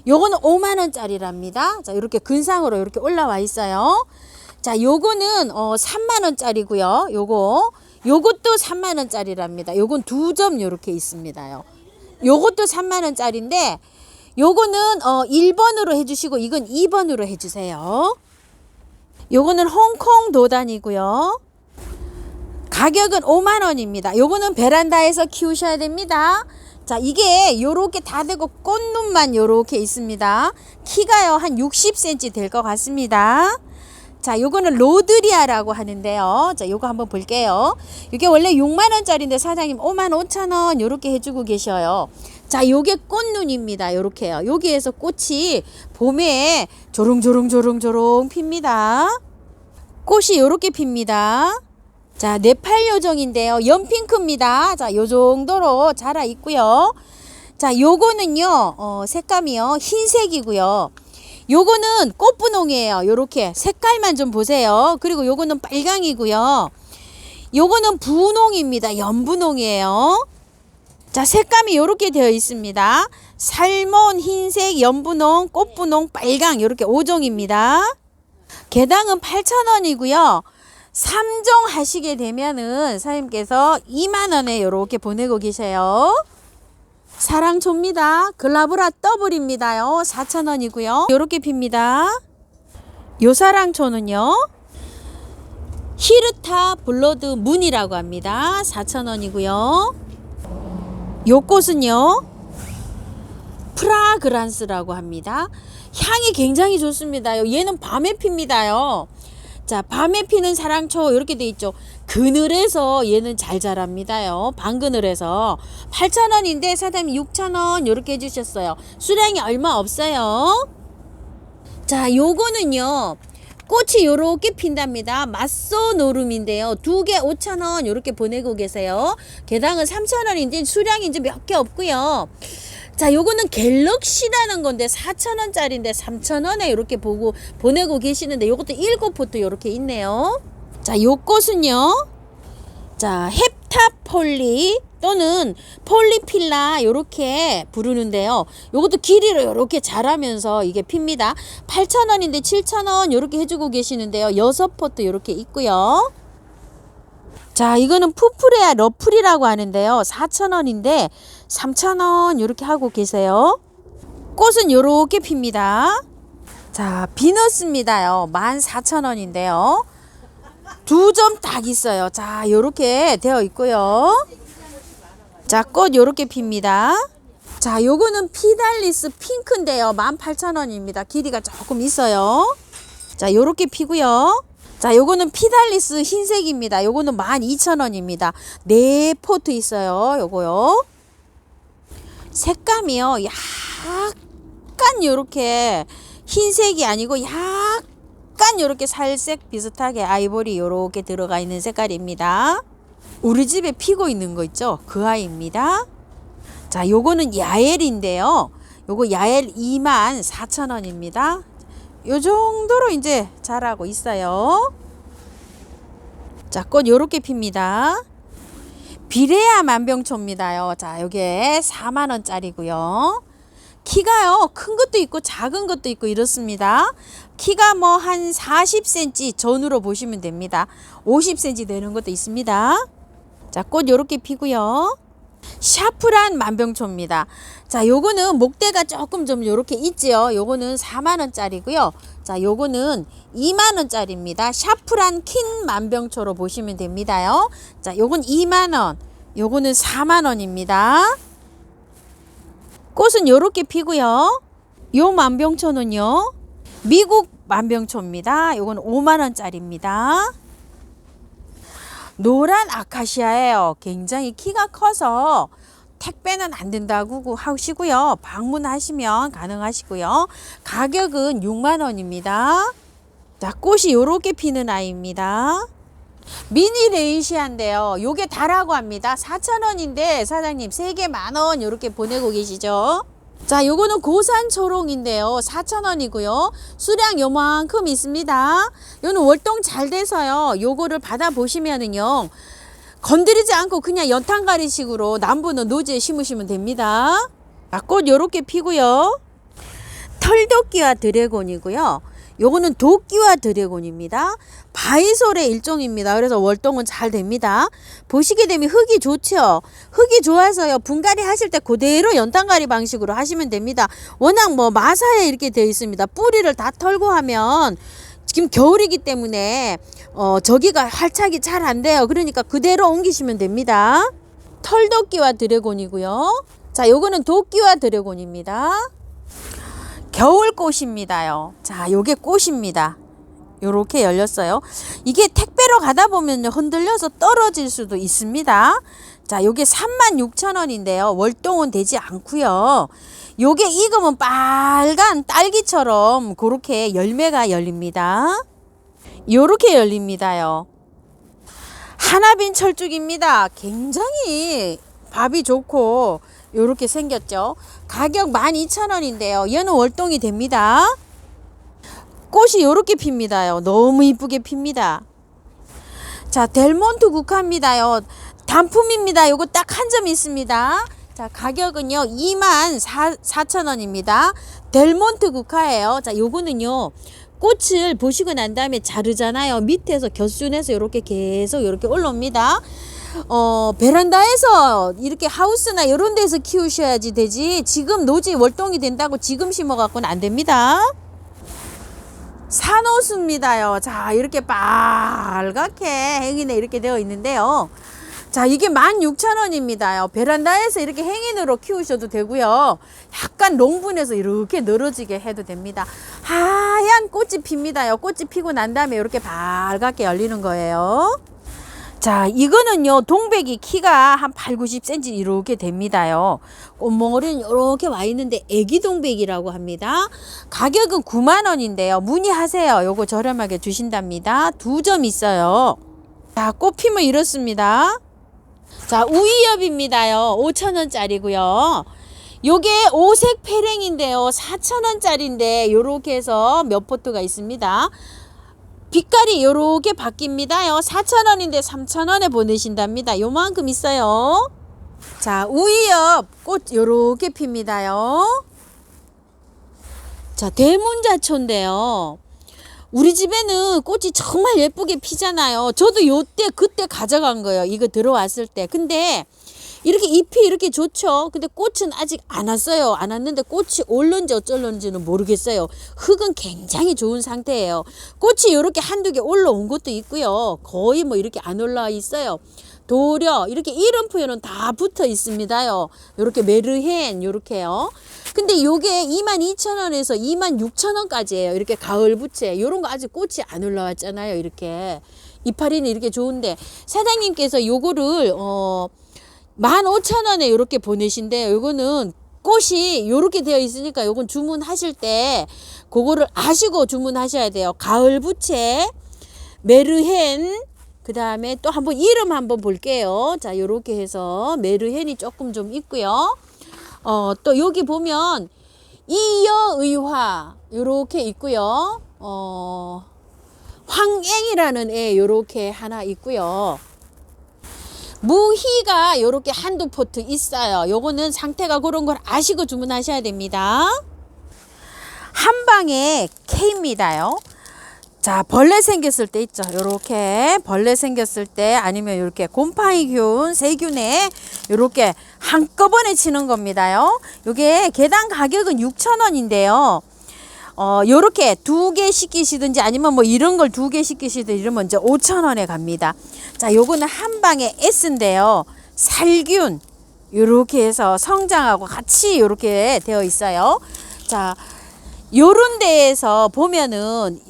요거는 5만원짜리랍니다. 자, 이렇게 근상으로 이렇게 올라와 있어요. 자, 요거는 3만원짜리고요. 요것도 3만원짜리랍니다. 요건 2점 요렇게 있습니다요. 요것도 3만원짜리인데 요거는 1번으로 해주시고 이건 2번으로 해주세요. 요거는 홍콩 도단이고요. 가격은 5만원입니다. 요거는 베란다에서 키우셔야 됩니다. 자, 이게 요렇게 다 되고 꽃눈만 요렇게 있습니다. 키가요 한 60cm 될 것 같습니다. 자, 요거는 로드리아라고 하는데요. 자, 요거 한번 볼게요. 이게 원래 6만원짜리인데 사장님 55,000원 요렇게 해주고 계셔요. 자, 요게 꽃눈입니다. 요렇게요. 여기에서 꽃이 봄에 조롱조롱조롱조롱 핍니다. 꽃이 요렇게 핍니다. 자, 네팔 요정인데요. 연핑크입니다. 자, 요 정도로 자라 있고요. 자, 요거는요, 색감이요, 흰색이고요. 요거는 꽃분홍이에요. 요렇게 색깔만 좀 보세요. 그리고 요거는 빨강이고요. 요거는 분홍입니다. 연분홍이에요. 자, 색감이 요렇게 되어 있습니다. 살몬, 흰색, 연분홍, 꽃분홍, 빨강 요렇게 5종입니다. 개당은 8,000원이고요. 3종 하시게 되면은 사장님께서 2만원에 요렇게 보내고 계세요. 사랑초입니다. 글라브라 더블입니다요. 4,000원이고요. 요렇게 핍니다. 요 사랑초는요. 히르타 블러드 문이라고 합니다. 4,000원이고요. 요 꽃은요. 프라그란스라고 합니다. 향이 굉장히 좋습니다. 얘는 밤에 핍니다요. 자, 밤에 피는 사랑초 이렇게 돼 있죠. 그늘에서 얘는 잘 자랍니다요. 반그늘에서 8,000원인데 사장님 6,000원 이렇게 해주셨어요. 수량이 얼마 없어요. 자, 요거는요. 꽃이 요렇게 핀답니다. 맛소노름인데요. 2개 5,000원 이렇게 보내고 계세요. 개당은 3,000원인데 수량이 이제 몇 개 없고요. 자, 요거는 갤럭시라는 건데 4,000원짜리인데 3,000원에 이렇게 보내고 계시는데 요것도 7포트 이렇게 있네요. 자, 요 꽃은요. 자, 헵타폴리 또는 폴리필라 요렇게 부르는데요. 요것도 길이로 요렇게 자라면서 이게 핍니다. 8,000원인데 7,000원 요렇게 해주고 계시는데요. 6포트 요렇게 있고요. 자, 이거는 푸프레아 러플이라고 하는데요. 4,000원인데 3,000원 이렇게 하고 계세요. 꽃은 요렇게 핍니다. 자, 비너스입니다요. 14,000원인데요. 2점 딱 있어요. 자, 요렇게 되어 있고요. 자, 꽃 요렇게 핍니다. 자, 요거는 피달리스 핑크인데요. 18,000원입니다. 길이가 조금 있어요. 자, 요렇게 피고요. 자, 요거는 피달리스 흰색입니다. 요거는 12,000원입니다. 4포트 있어요. 요거요. 색감이요. 약간 요렇게 흰색이 아니고 약간 요렇게 살색 비슷하게 아이보리 요렇게 들어가 있는 색깔입니다. 우리 집에 피고 있는 거 있죠? 그 아이입니다. 자, 요거는 야엘인데요. 요거 야엘 24,000원입니다. 요 정도로 이제 자라고 있어요. 자, 꽃 요렇게 핍니다. 비레아 만병초입니다요. 자, 요게 4만원짜리고요. 키가요, 큰 것도 있고 작은 것도 있고 이렇습니다. 키가 뭐 한 40cm 전후로 보시면 됩니다. 50cm 되는 것도 있습니다. 자, 꽃 요렇게 피고요. 샤프란 만병초입니다. 자, 요거는 목대가 조금 좀 요렇게 있지요. 요거는 4만원짜리고요. 자, 요거는 2만원짜리입니다. 샤프란 킨 만병초로 보시면 됩니다요. 자, 요건 2만원, 요거는 4만원입니다. 꽃은 요렇게 피고요. 요 만병초는요. 미국 만병초입니다. 요건 5만원짜리입니다. 노란 아카시아예요. 굉장히 키가 커서 택배는 안 된다고 하시고요. 방문하시면 가능하시고요. 가격은 6만원입니다. 자, 꽃이 요렇게 피는 아이입니다. 미니 레이시아인데요. 요게 다라고 합니다. 4,000원인데 사장님 3개 만원 요렇게 보내고 계시죠. 자, 요거는 고산 초롱인데요. 4,000원이고요. 수량 요만큼 있습니다. 요는 월동 잘 돼서요. 요거를 받아 보시면은요. 건드리지 않고 그냥 연탄가리식으로 남부는 노지에 심으시면 됩니다. 자, 꽃 요렇게 피고요. 털도끼와 드래곤이고요. 요거는 도끼와 드래곤입니다. 바이솔의 일종입니다. 그래서 월동은 잘 됩니다. 보시게 되면 흙이 좋죠. 흙이 좋아서요. 분갈이 하실 때 그대로 연탄가리 방식으로 하시면 됩니다. 워낙 뭐 마사에 이렇게 되어 있습니다. 뿌리를 다 털고 하면 지금 겨울이기 때문에 저기가 활착이 잘 안 돼요. 그러니까 그대로 옮기시면 됩니다. 털도끼와 드래곤이고요. 자, 요거는 도끼와 드래곤입니다. 겨울꽃입니다요. 자, 요게 꽃입니다. 요렇게 열렸어요. 이게 택배로 가다 보면 흔들려서 떨어질 수도 있습니다. 자, 요게 36,000원인데요. 월동은 되지 않고요. 요게 익으면 빨간 딸기처럼 그렇게 열매가 열립니다. 요렇게 열립니다요. 하나빈 철쭉입니다. 굉장히 밥이 좋고 요렇게 생겼죠. 가격 12,000원인데요. 얘는 월동이 됩니다. 꽃이 요렇게 핍니다요. 너무 이쁘게 핍니다. 자, 델몬트 국화입니다요. 단품입니다. 요거 딱 한 점 있습니다. 자, 가격은요 24,000원입니다. 델몬트 국화예요. 자, 요거는요 꽃을 보시고 난 다음에 자르잖아요. 밑에서 겨순에서 이렇게 계속 이렇게 올라옵니다. 베란다에서 이렇게 하우스나 이런 데서 키우셔야지 되지, 지금 노지 월동이 된다고 지금 심어 갖고는 안 됩니다. 산호수입니다요. 자, 이렇게 빨갛게 행인에 이렇게 되어 있는데요. 자, 이게 16,000원입니다요. 베란다에서 이렇게 행인으로 키우셔도 되고요. 약간 롱분해서 이렇게 늘어지게 해도 됩니다. 하얀 꽃이 핍니다요. 꽃이 피고 난 다음에 이렇게 빨갛게 열리는 거예요. 자, 이거는요 동백이 키가 한 8, 90cm 이렇게 됩니다요. 꽃몽울이는 이렇게 와 있는데 애기 동백이라고 합니다. 가격은 90,000원인데요. 문의하세요. 요거 저렴하게 주신답니다. 2점 있어요. 자, 꽃 피면 이렇습니다. 자, 우이엽입니다요. 5,000원짜리고요. 요게 오색 페랭인데요. 4,000원짜리인데 요렇게 해서 몇 포트가 있습니다. 빛깔이 요렇게 바뀝니다요. 4,000원인데 3,000원에 보내신답니다. 요만큼 있어요. 자, 우이엽 꽃 요렇게 핍니다요. 자, 대문자초인데요. 우리 집에는 꽃이 정말 예쁘게 피잖아요. 저도 요때 그때 가져간 거예요. 이거 들어왔을 때. 근데 이렇게 잎이 이렇게 좋죠. 근데 꽃은 아직 안 왔어요. 안 왔는데 꽃이 올는지 어쩔런지는 모르겠어요. 흙은 굉장히 좋은 상태예요. 꽃이 이렇게 한두 개 올라온 것도 있고요. 거의 뭐 이렇게 안 올라와 있어요. 도려 이렇게 이름 표현은 다 붙어 있습니다요. 이렇게 메르헨 요렇게요. 근데 요게 22,000원에서 26,000원까지예요. 이렇게 가을 부채 요런 거 아직 꽃이 안 올라왔잖아요. 이렇게 이파리는 이렇게 좋은데 사장님께서 요거를 15,000원에 이렇게 보내신대요. 요거는 꽃이 요렇게 되어 있으니까 요건 주문하실 때 그거를 아시고 주문하셔야 돼요. 가을 부채 메르헨, 그 다음에 또 한번 이름 한번 볼게요. 자, 요렇게 해서 메르헨이 조금 좀 있고요. 또 여기 보면 이여의화 요렇게 있고요. 황앵이라는 애 요렇게 하나 있고요. 무희가 요렇게 한두 포트 있어요. 요거는 상태가 그런 걸 아시고 주문하셔야 됩니다. 한방에 K입니다요. 자, 벌레 생겼을 때 있죠. 요렇게 벌레 생겼을 때 아니면 요렇게 곰팡이균, 세균에 요렇게 한꺼번에 치는 겁니다요. 요게 개당 가격은 6,000원인데요. 요렇게 2개 시키시든지 아니면 뭐 이런 걸 2개 시키시든지 이러면 이제 5,000원에 갑니다. 자, 요거는 한방에 S인데요. 살균 요렇게 해서 성장하고 같이 요렇게 되어 있어요. 자, 요런 데에서 보면은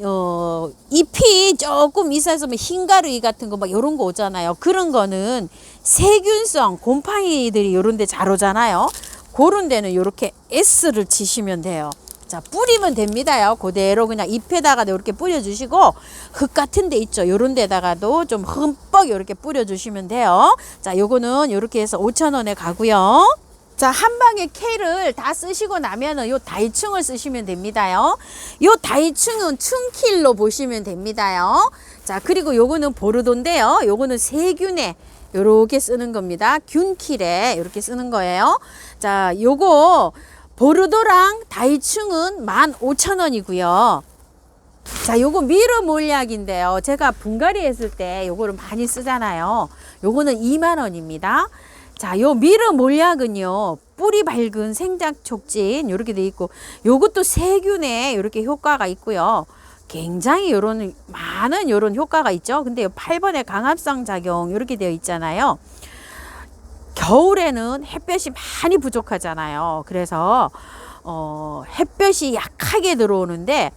잎이 조금 있어서 뭐 흰가루이 같은 거 막 요런 거 오잖아요. 그런 거는 세균성 곰팡이들이 요런 데 잘 오잖아요. 그런 데는 요렇게 S를 치시면 돼요. 자, 뿌리면 됩니다요. 그대로 그냥 잎에다가도 이렇게 뿌려주시고 흙 같은 데 있죠. 요런 데다가도 좀 흠뻑 이렇게 뿌려주시면 돼요. 자, 요거는 요렇게 해서 5,000원에 가고요. 자, 한방에 K를 다 쓰시고 나면은 요 다이충을 쓰시면 됩니다요. 요 다이충은 춘킬로 보시면 됩니다요. 자, 그리고 요거는 보르도인데요. 요거는 세균에 요렇게 쓰는 겁니다. 균킬에 요렇게 쓰는 거예요. 자, 요거 보르도랑 다이충은 15,000원이고요. 자, 요거 미르 몰약인데요. 제가 분갈이 했을 때 요거를 많이 쓰잖아요. 요거는 20,000원입니다. 자, 요 미르 몰약은요, 뿌리 밝은 생장 촉진 요렇게 돼 있고, 요것도 세균에 요렇게 효과가 있고요. 굉장히 요런 많은 요런 효과가 있죠. 근데 요 8번에 강압성 작용 요렇게 되어 있잖아요. 겨울에는 햇볕이 많이 부족하잖아요. 그래서 햇볕이 약하게 들어오는데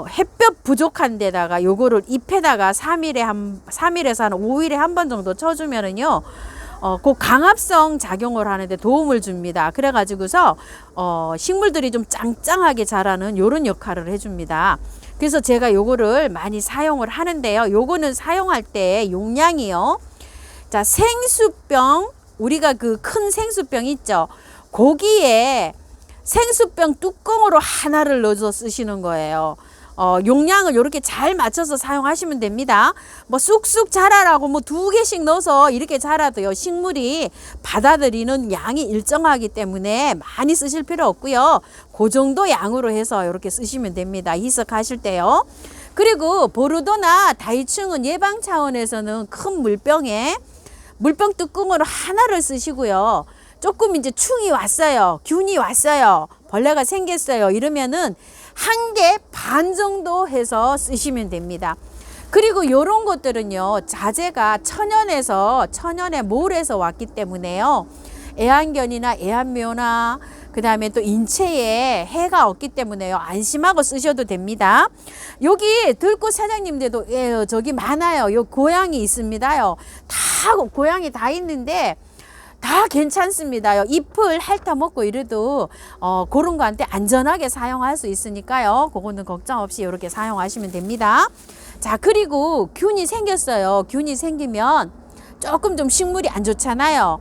햇볕 부족한 데다가 요거를 잎에다가 3일에서 한 5일에 한 번 정도 쳐주면은요, 그 강압성 작용을 하는데 도움을 줍니다. 그래가지고서 식물들이 좀 짱짱하게 자라는 요런 역할을 해줍니다. 그래서 제가 요거를 많이 사용을 하는데요. 요거는 사용할 때 용량이요. 자, 생수병, 우리가 그 큰 생수병 있죠. 거기에 생수병 뚜껑으로 하나를 넣어서 쓰시는 거예요. 용량을 이렇게 잘 맞춰서 사용하시면 됩니다. 뭐 쑥쑥 자라라고 뭐 2개씩 넣어서 이렇게 자라도요, 식물이 받아들이는 양이 일정하기 때문에 많이 쓰실 필요 없고요. 그 정도 양으로 해서 이렇게 쓰시면 됩니다. 희석하실 때요. 그리고 보르도나 다이충은 예방 차원에서는 큰 물병에 물병 뚜껑으로 하나를 쓰시고요. 조금 이제 충이 왔어요. 균이 왔어요. 벌레가 생겼어요. 이러면은 1개 반 정도 해서 쓰시면 됩니다. 그리고 요런 것들은요, 자재가 천연의 몰에서 왔기 때문에요. 애완견이나 애완묘나 그 다음에 또 인체에 해가 없기 때문에요. 안심하고 쓰셔도 됩니다. 여기 들꽃 사장님들도 저기 많아요. 요 고양이 있습니다요. 다 고양이 다 있는데 다 괜찮습니다. 잎을 핥아 먹고 이래도 그런 거한테 안전하게 사용할 수 있으니까요. 그거는 걱정 없이 이렇게 사용하시면 됩니다. 자, 그리고 균이 생겼어요. 균이 생기면 조금 좀 식물이 안 좋잖아요.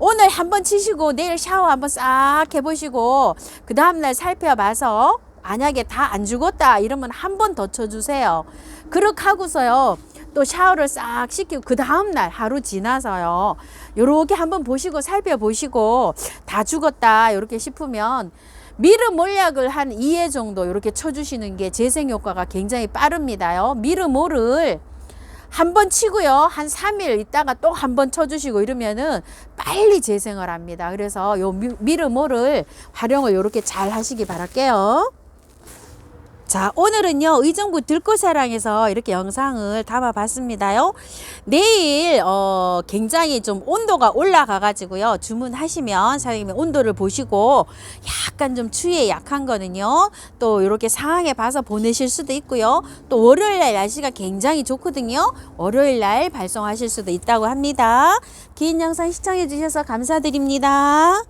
오늘 한번 치시고 내일 샤워 한번 싹 해보시고 그 다음날 살펴봐서 만약에 다 안 죽었다 이러면 한 번 더 쳐주세요. 그렇게 하고서요, 또 샤워를 싹 시키고 그 다음날 하루 지나서요, 요렇게 한번 보시고 살펴보시고 다 죽었다 이렇게 싶으면 미르 몰약을 한 2회 정도 이렇게 쳐주시는 게 재생 효과가 굉장히 빠릅니다요. 미르 몰을 한번 치고요, 한 3일 있다가 또 한번 쳐주시고 이러면은 빨리 재생을 합니다. 그래서 요 미르 몰을 활용을 이렇게 잘 하시기 바랄게요. 자, 오늘은요, 의정부 들꽃사랑에서 이렇게 영상을 담아 봤습니다요. 내일 굉장히 좀 온도가 올라가 가지고요, 주문하시면 사장님이 온도를 보시고 약간 좀 추위에 약한 거는요, 또 이렇게 상황에 봐서 보내실 수도 있고요. 또 월요일날 날씨가 굉장히 좋거든요. 월요일날 발송하실 수도 있다고 합니다. 긴 영상 시청해 주셔서 감사드립니다.